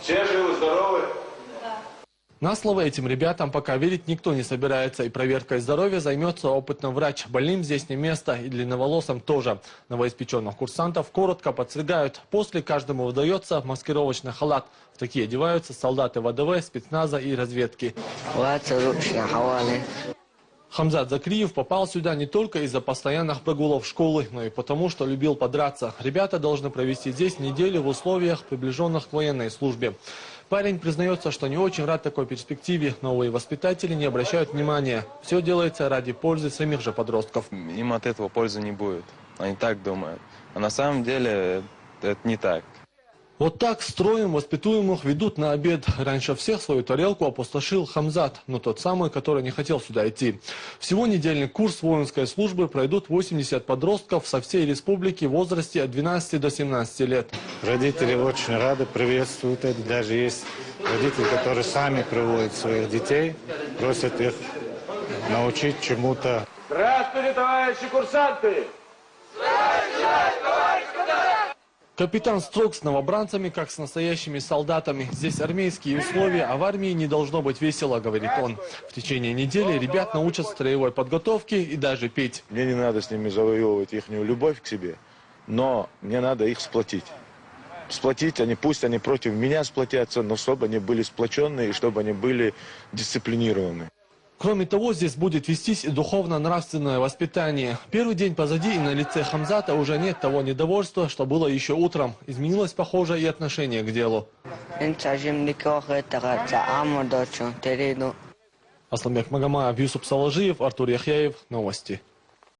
Все живы, здоровы? На слово этим ребятам пока верить никто не собирается, и проверкой здоровья займется опытный врач. Больным здесь не место, и длинноволосым тоже. Новоиспеченных курсантов коротко подстригают. После каждому выдается маскировочный халат. В такие одеваются солдаты ВДВ, спецназа и разведки. Хамзат Закриев попал сюда не только из-за постоянных прогулов школы, но и потому, что любил подраться. Ребята должны провести здесь неделю в условиях, приближенных к военной службе. Парень признается, что не очень рад такой перспективе. Новые воспитатели не обращают внимания. Все делается ради пользы самих же подростков. Им от этого пользы не будет. Они так думают. А на самом деле это не так. Вот так строем воспитуемых ведут на обед. Раньше всех свою тарелку опустошил Хамзат, но тот самый, который не хотел сюда идти. Всего недельный курс воинской службы пройдут 80 подростков со всей республики в возрасте от 12 до 17 лет. Родители очень рады, приветствуют это. Даже есть родители, которые сами приводят своих детей, просят их научить чему-то. Здравствуйте, товарищи курсанты! Капитан строг с новобранцами, как с настоящими солдатами. Здесь армейские условия, а в армии не должно быть весело, говорит он. В течение недели ребят научат строевой подготовке и даже петь. Мне не надо с ними завоевывать их любовь к себе, но мне надо их сплотить. Сплотить, пусть они против меня сплотятся, но чтобы они были сплоченные и чтобы они были дисциплинированы. Кроме того, здесь будет вестись и духовно-нравственное воспитание. Первый день позади, и на лице Хамзата уже нет того недовольства, что было еще утром. Изменилось, похоже, и отношение к делу. Асланбек Магомаев, Юсуп Салажиев, Артур Яхяев. Новости.